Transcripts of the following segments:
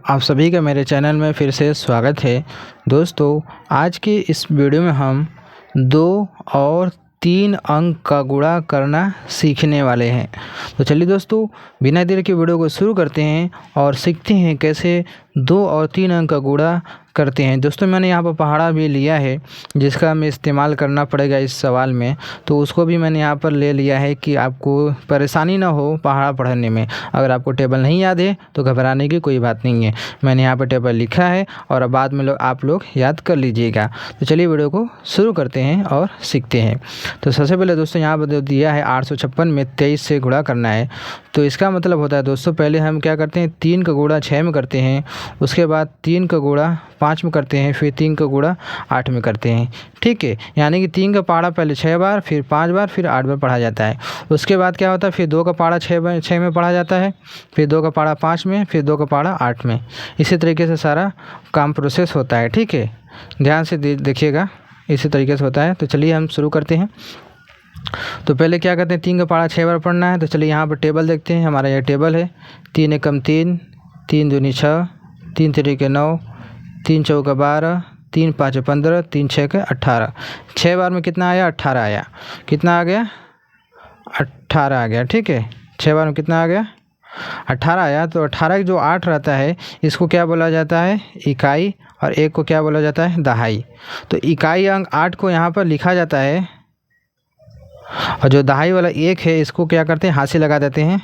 आप सभी का मेरे चैनल में फिर से स्वागत है। दोस्तों, आज की इस वीडियो में हम 2 और 3 अंक का गुणा करना सीखने वाले हैं। तो चलिए दोस्तों, बिना देर के वीडियो को शुरू करते हैं और सीखते हैं कैसे 2 और 3 अंक का गुणा करते हैं। दोस्तों, मैंने यहाँ पर पहाड़ा भी लिया है जिसका हमें इस्तेमाल करना पड़ेगा इस सवाल में, तो उसको भी मैंने यहाँ पर ले लिया है कि आपको परेशानी ना हो पहाड़ा पढ़ने में। अगर आपको टेबल नहीं याद है तो घबराने की कोई बात नहीं है, मैंने यहाँ पर टेबल लिखा है और अब बाद में आप लोग याद कर लीजिएगा। तो चलिए वीडियो को शुरू करते हैं और सीखते हैं। तो सबसे पहले दोस्तों यहाँ पर दिया है 856 में 23 से गुणा करना है। तो इसका मतलब होता है दोस्तों, पहले हम क्या करते हैं 3 का गुणा 6 में करते हैं, उसके बाद 3 का गुणा 5 में करते हैं, फिर 3 का गुणा 8 में करते हैं। ठीक है, यानी कि 3 का पहाड़ा पहले 6 बार, फिर 5 बार, फिर 8 बार पढ़ा जाता है। उसके बाद क्या होता है, फिर 2 का पहाड़ा 6 में पढ़ा जाता है, फिर 2 का पहाड़ा 5 में, फिर 2 का पहाड़ा 8 में। इसी तरीके से सारा काम प्रोसेस होता है। ठीक है, ध्यान से देखिएगा, इसी तरीके से होता है। तो चलिए हम शुरू करते हैं। तो पहले क्या करते हैं, 3 का पहाड़ा 6 बार पढ़ना है। तो चलिए यहाँ पर टेबल देखते हैं। हमारा यह टेबल है 3 एकम 3, 3 दूनी 6, 3 तिरिके 9, 3 चौका 12, 3 पाँच 15, 3 छः के 18। 6 बार में कितना आया, 18 आया। कितना आ गया, 18 आ गया। ठीक है, 6 बार में कितना आ गया, 18 आया। तो 18 की जो 8 रहता है इसको क्या बोला जाता है, इकाई, और 1 को क्या बोला जाता है, दहाई। तो इकाई अंक 8 को यहाँ पर लिखा जाता है, और जो दहाई वाला 1 है इसको क्या करते हैं, हाथ से लगा देते हैं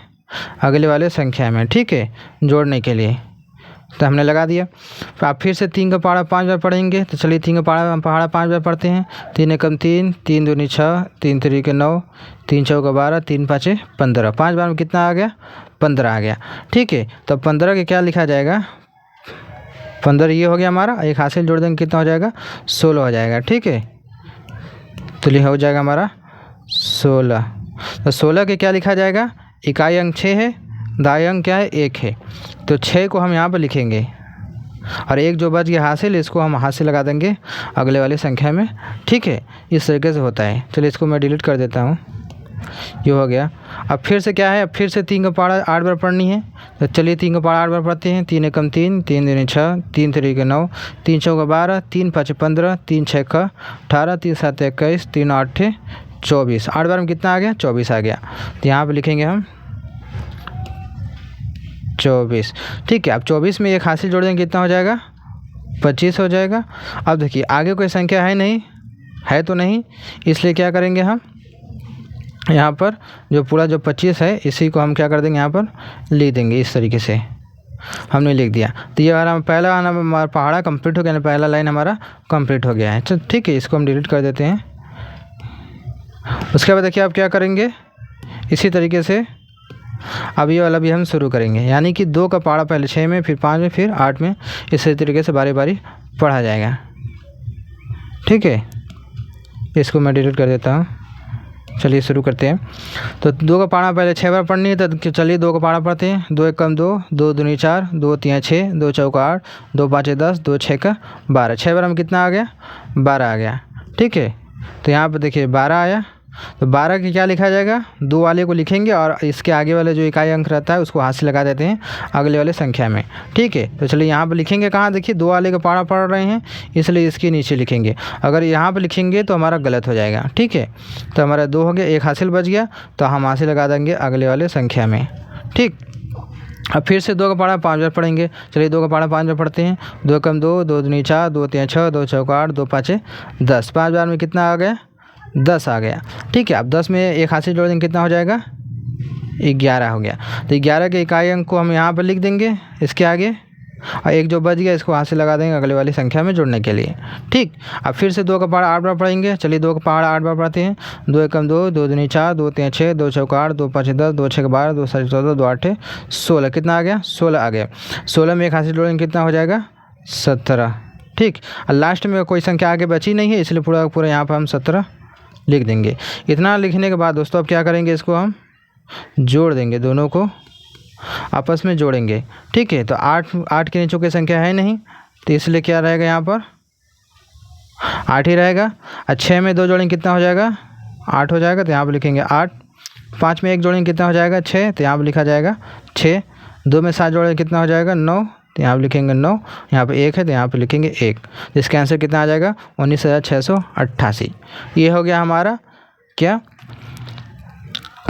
अगले वाले संख्या में। ठीक है, जोड़ने के लिए। तो हमने लगा दिया। तो आप फिर से 3 का पहाड़ा 5 बार पढ़ेंगे। तो चलिए 3 का पहाड़ा 5 बार पढ़ते हैं। 3 एकम 3, 3 दूनी 6, 3 तिरिके 9, 3 चौका 12, 3 पाँचे 15। 5 बार में कितना आ गया, 15 आ गया। ठीक है, तो 15 के क्या लिखा जाएगा, 15 ये हो गया हमारा, एक हासिल जोड़ देंगे कितना हो जाएगा, 16 हो जाएगा। ठीक है, तो हो जाएगा हमारा 16। तो 16 के क्या लिखा जाएगा, इकाई अंक 6 है, दाई अंक क्या है, 1 है। तो 6 को हम यहाँ पर लिखेंगे, और 1 जो बच गया हासिल, इसको हम हाथ से लगा देंगे अगले वाली संख्या में। ठीक है, इस तरीके से होता है। चलिए इसको मैं डिलीट कर देता हूँ, ये हो गया। अब फिर से क्या है, अब फिर से 3 का पहाड़ा 8 बार पढ़नी है। तो चलिए 3 का पहाड़ा 8 बार पढ़ते हैं। 3 एकम 3, 3 दूनी 6, 3 तिरिके 9, 3 चौका 12, 3 पाँच 15, 3 छः का 18, 3 सात 21, 3 आठ 24। 8 बार में कितना आ गया, 24 आ गया। तो यहाँ पर लिखेंगे हम 24। ठीक है, अब 24 में एक हासिल जोड़ देंगे कितना हो जाएगा, 25 हो जाएगा। अब देखिए आगे कोई संख्या है नहीं, है तो नहीं, इसलिए क्या करेंगे हम यहाँ पर जो पूरा जो 25 है इसी को हम क्या कर देंगे, यहाँ पर लिख देंगे। इस तरीके से हमने लिख दिया। तो ये हमारा पहला हमारा पहाड़ा कंप्लीट हो गया, पहला लाइन हमारा कंप्लीट हो गया है। चलो ठीक है, इसको हम डिलीट कर देते हैं। उसके बाद देखिए आप क्या करेंगे, इसी तरीके से अब ये वाला भी हम शुरू करेंगे। यानी कि 2 का पहाड़ा पहले 6 में, फिर 5 में, फिर 8 में, इसी तरीके से बारी बारी पढ़ा जाएगा। ठीक है, इसको मैं डिलीट कर देता हूँ। चलिए शुरू करते हैं। तो 2 का पहाड़ा पहले 6 बार पढ़नी है। तो चलिए 2 का पहाड़ा पढ़ते हैं। 2 एकम 2, 2 दूनी 4, 2 तिया 6, 2 चौका 8, 2 पाँचे 10, 2 छः का 12। 6 बार में कितना आ गया, 12 आ गया। ठीक है, तो यहाँ पर देखिए 12 आया। तो 12 के क्या लिखा जाएगा, 2 वाले को लिखेंगे और इसके आगे वाले जो इकाई अंक रहता है उसको हाथ से लगा देते हैं अगले वाले संख्या में। ठीक है, तो चलिए यहाँ पर लिखेंगे कहाँ, देखिए 2 वाले का पहाड़ा पढ़ रहे हैं इसलिए इसके नीचे लिखेंगे। अगर यहाँ पर लिखेंगे तो हमारा गलत हो जाएगा। ठीक है, तो हमारा 2 हो गया, एक हासिल बच गया, तो हम हाथ से लगा देंगे अगले वाले संख्या में। ठीक, अब फिर से 2 का पहाड़ा 5 बार पढ़ेंगे। चलिए 2 का पहाड़ा 5 बार पढ़ते हैं। 2 एकम 2, 2 दूनी 4, 2 तिया 6, 2 चौका 8, 2 पाँचे 10। 5 बार में कितना आ गया, 10 आ गया। ठीक है, अब 10 में एक हाथ से जोड़ देंगे कितना हो जाएगा, 11 हो गया। तो 11 के इकाई अंक को हम यहाँ पर लिख देंगे इसके आगे, और एक जो बच गया इसको हाथ से लगा देंगे अगले वाली संख्या में जोड़ने के लिए। ठीक, अब फिर से 2 का पहाड़ा 8 बार पढ़ेंगे। चलिए 2 का पहाड़ा 8 बार पढ़ते हैं। 2 एकम 2, 2 दूनी 4, 2 तिया 6, 2 चौका 8, 2 पाँच 10, 2 छः 12, 2 सात 14, 2 आठ 16। कितना आ गया, 16 आ गया। 16 में एक हाथ से जोड़ेंगे कितना हो जाएगा, 17। ठीक, और लास्ट में कोई संख्या आगे बची नहीं है इसलिए पूरा पूरा यहाँ पर हम 17 लिख देंगे। इतना लिखने के बाद दोस्तों अब क्या करेंगे, इसको हम जोड़ देंगे, दोनों को आपस में जोड़ेंगे। ठीक है, तो 8 के नीचे की संख्या है नहीं तो इसलिए क्या रहेगा, यहाँ पर 8 ही रहेगा। और 6 में 2 जोड़ेंगे कितना हो जाएगा, 8 हो जाएगा, तो यहाँ पर लिखेंगे 8। 5 में 1 जोड़ेंगे कितना हो जाएगा, 6, तो यहाँ पर लिखा जाएगा 6। 2 में 7 जोड़ेंगे कितना हो जाएगा, 9, तो यहाँ पर लिखेंगे 9, यहाँ पर 1 है तो यहाँ पर लिखेंगे 1, जिसका आंसर कितना आ जाएगा 19,688। ये हो गया हमारा क्या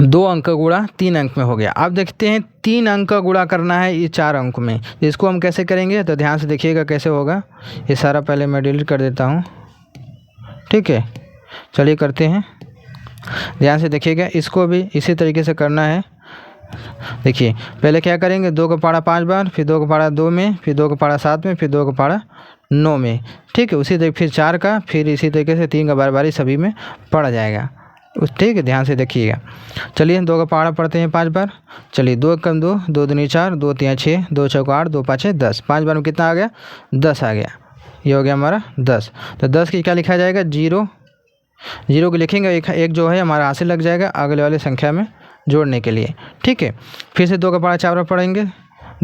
2 अंक का गुणा 3 अंक में हो गया। अब देखते हैं 3 अंक का गुणा करना है ये 4 अंक में, इसको हम कैसे करेंगे तो ध्यान से देखिएगा कैसे होगा। ये सारा पहले मैं डिलीट कर देता हूँ, ठीक है। चलिए करते हैं, ध्यान से देखिएगा, इसको भी इसी तरीके से करना है। देखिए पहले क्या करेंगे 2 का पहाड़ा 5 बार, फिर 2 का पहाड़ा 2 में, फिर 2 का पहाड़ा 7 में, फिर 2 का पहाड़ा 9 में, ठीक है। उसी तरीके फिर 4 का, फिर इसी तरीके से 3 का बार बारी सभी में पड़ जाएगा, ठीक है। ध्यान से देखिएगा। चलिए 2 का पहाड़ा पढ़ते हैं 5 बार। चलिए 2 कम 2, 2 दूनी 4, 2 3 6, 2 चौका 8, 2 5 10, 5 बार में कितना आ गया 10 आ गया। ये हो गया हमारा 10। तो 10 की क्या लिखा जाएगा 0, 0 को लिखेंगे, एक जो है हमारा हासिल लग जाएगा अगले वाले संख्या में जोड़ने के लिए, ठीक है। फिर से 2 का पहाड़ा 4 बार पढ़ेंगे,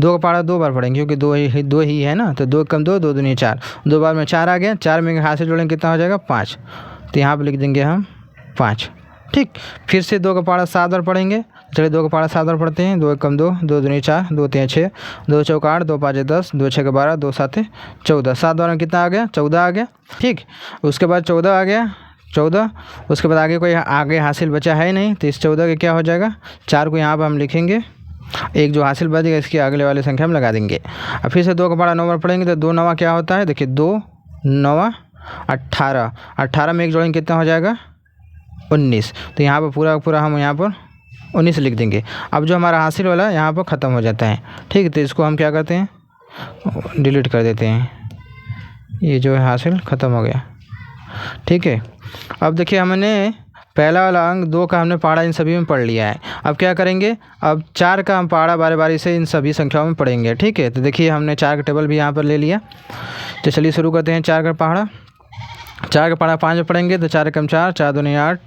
2 का पहाड़ा 2 बार पढ़ेंगे क्योंकि 2 ही है ना, तो 2 कम 2, 2 दूनी 4, 2 बार में 4 आ गया, 4 में हाथ से जोड़ेंगे कितना हो जाएगा 5, तो यहाँ पर लिख देंगे हम 5, ठीक। फिर से 2 का पहाड़ा 7 बार पढ़ेंगे। चलिए 2 का पहाड़ा 7 बार पढ़ते हैं। 2 कम 2, 2 दूनी 4, 2 3 6, 2 चौका 8, 2 5 10, 2 6 12, 2 7 14, 7 बार में कितना आ गया 14 आ गया, ठीक। उसके बाद 14 आ गया 14, उसके बाद आगे कोई आगे हासिल बचा है नहीं, तो इस 14 के क्या हो जाएगा 4 को यहाँ पर हम लिखेंगे, एक जो हासिल बच गया इसके अगले वाले संख्या में लगा देंगे। अब फिर से 2 का पहाड़ा 9 बार पढ़ेंगे, तो 2 9 क्या होता है, देखिए 2 9 18, 18 में एक जोड़ेंगे कितना हो जाएगा 19, तो यहाँ पर पूरा हम यहाँ पर 19 लिख देंगे। अब जो हमारा हासिल वाला यहाँ पर ख़त्म हो जाता है, ठीक है। तो इसको हम क्या करते हैं डिलीट कर देते हैं, ये जो है हासिल ख़त्म हो गया, ठीक है। अब देखिए हमने पहला वाला अंक 2 का हमने पहाड़ा इन सभी में पढ़ लिया है। अब क्या करेंगे, अब 4 का हम पहाड़ा बारी बारी से इन सभी संख्याओं में पढ़ेंगे, ठीक है। तो देखिए हमने 4 का टेबल भी यहाँ पर ले लिया, तो चलिए शुरू करते हैं। 4 का पहाड़ा 5 में पढ़ेंगे, तो 4 कम 4, 4 दूनी 8,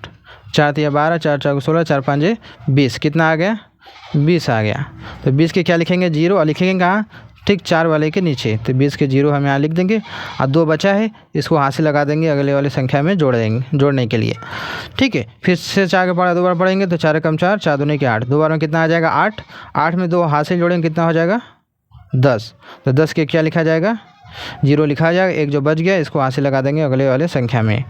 4 3 12, 4 4 16, 4 5 20, कितना आ गया 20 आ गया। तो 20 के क्या लिखेंगे 0, और लिखेंगे कहाँ, ठीक 4 वाले के नीचे, तो 20 के 0 हम यहाँ लिख देंगे। और 2 बचा है, इसको हाथ से लगा देंगे अगले वाले संख्या में जोड़ने के लिए, ठीक है। फिर से 4 का पहाड़ा 2 बार पढ़ेंगे, तो 4 कम 4, 4 दूनी 8, 2 बार में कितना आ जाएगा 8, 8 में 2 हाथ से जोड़ेंगे कितना हो जाएगा 10, तो 10 के क्या लिखा जाएगा 0 लिखा जाएगा, एक जो बच गया इसको हाथ से लगा देंगे अगले वाले संख्या में।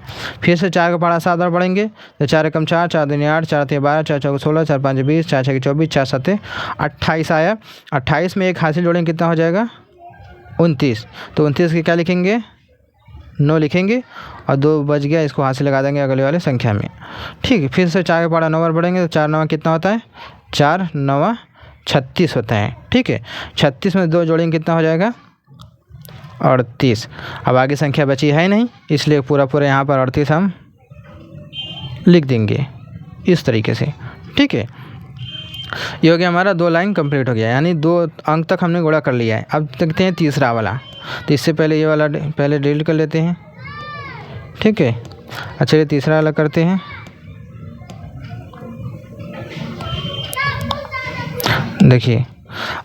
फिर से 4 का पहाड़ा 7 बार पढ़ेंगे, तो 4 कम 4, 4 दूनी 8, 4 3 12, 4 4 16, 4 5 20, 4 6 24, 4 7 28 आया। 28 में एक हासिल जोड़ेंगे कितना हो जाएगा 29, तो 29 के क्या लिखेंगे 9 लिखेंगे, और 2 बच गया इसको हाथ से लगा देंगे अगले वाले संख्या में, ठीक है। फिर से 4 का पहाड़ा 9 बार पढ़ेंगे, तो 4 9 कितना होता है 4 9 36 होता है, ठीक है। 36 में 2 जोड़ेंगे कितना हो जाएगा 38। अब आगे संख्या बची है नहीं, इसलिए पूरा यहाँ पर 38 हम लिख देंगे इस तरीके से, ठीक है। ये हो गया हमारा 2 लाइन कंप्लीट हो गया, यानी 2 अंक तक हमने गुणा कर लिया है। अब देखते हैं तीसरा वाला, तो इससे पहले ये वाला पहले डिलीट कर लेते हैं, ठीक है। अच्छा ये तीसरा वाला करते हैं। देखिए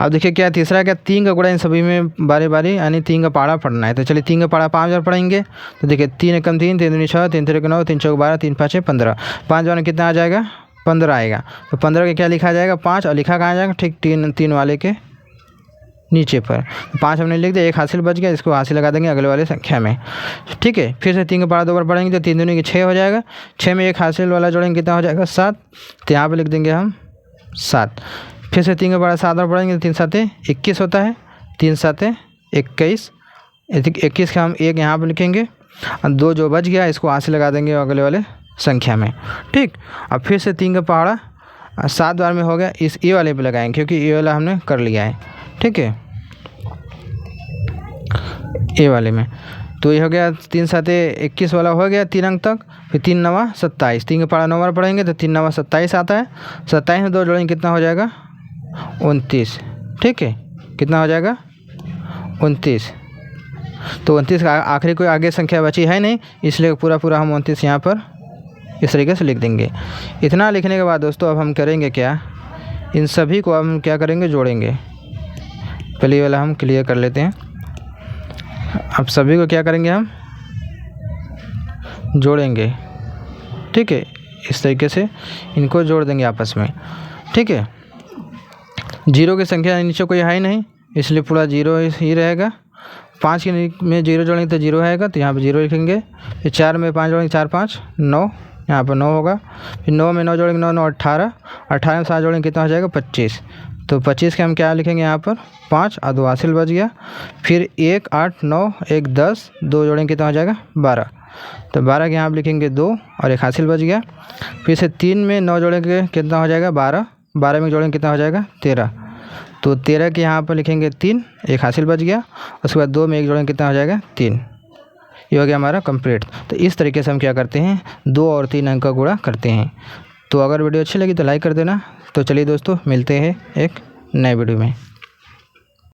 अब देखिए क्या तीसरा क्या 3 का गुणा इन सभी में बारी बारी, यानी 3 का पहाड़ा पढ़ना है। तो चलिए 3 का पहाड़ा 5 बार पढ़ेंगे, तो देखिए 3 कम 3, 3 दूनी 6, 3 3 9, 3 चौक 12, 3 5 15, 5 बार में कितना आ जाएगा 15 आएगा। तो 15 के क्या लिखा जाएगा 5, और लिखा कहाँ जाएगा ठीक 3 वाले के नीचे पर। 5 हमने लिख दिया, एक हासिल बच गया, इसको हासिल लगा देंगे अगले वाले संख्या में, ठीक है। फिर से 3 का पहाड़ा 2 बार पढ़ेंगे, तो 3 दूनी 6 हो जाएगा, 6 में एक हासिल वाला जोड़ेंगे कितना हो जाएगा 7, तो यहाँ पर लिख देंगे हम 7। फिर से 3 का पहाड़ा 7 बार पढ़ेंगे, तो 3 7 21 होता है, 3 7 21, 21 का हम एक यहाँ पर लिखेंगे, और 2 जो बच गया इसको हाथ से लगा देंगे अगले वाले संख्या में, ठीक। अब फिर से 3 का पहाड़ा 7 बार में हो गया, इस ए वाले पे लगाएंगे क्योंकि ए वाला हमने कर लिया है, ठीक है, ए वाले में। तो ये हो गया 3 7 21 वाला हो गया 3 अंक तक। फिर 3 9 27, 3 का पहाड़ा 9 बार पढ़ेंगे, तो 3 9 27 आता है, 27 में 2 जोड़ेंगे कितना हो जाएगा 29, ठीक है। कितना हो जाएगा 29, तो 29 का आखिरी कोई आगे संख्या बची है नहीं, इसलिए पूरा हम 29 यहाँ पर इस तरीके से लिख देंगे। इतना लिखने के बाद दोस्तों अब हम करेंगे क्या, इन सभी को हम क्या करेंगे जोड़ेंगे। पहले वाला हम क्लियर कर लेते हैं। अब सभी को क्या करेंगे हम जोड़ेंगे, ठीक है। इस तरीके से इनको जोड़ देंगे आपस में, ठीक है। 0 की संख्या नीचे कोई है ही नहीं, इसलिए पूरा जीरो ही रहेगा। 5 में जीरो जोड़ेंगे तो जीरो आएगा, तो यहाँ पे जीरो लिखेंगे। फिर 4 में 5 जोड़ेंगे, 4 5 9, यहाँ पर 9 होगा। फिर 9 में 9 जोड़ेंगे, 9 9 18, 18 में 7 जोड़ेंगे कितना हो जाएगा 25। तो 25 के हम क्या लिखेंगे यहाँ पर 5 और 2 हासिल बच गया। फिर 1 8 9 1 10, 2 जोड़ेंगे कितना हो जाएगा 12। तो 12 के यहाँ आप लिखेंगे 2 और 1 हासिल बच गया। फिर से 3 में 9 जोड़ेंगे कितना हो जाएगा 12, 12 में जोड़ेंगे कितना हो जाएगा 13। तो 13 के यहाँ पर लिखेंगे 3, 1 हासिल बच गया। उसके बाद 2 में 1 जोड़ेंगे कितना हो जाएगा 3। ये हो गया हमारा कंप्लीट। तो इस तरीके से हम क्या करते हैं 2 और 3 अंक का गुणा करते हैं। तो अगर वीडियो अच्छी लगी तो लाइक कर देना। तो चलिए दोस्तों, मिलते हैं एक नए वीडियो में।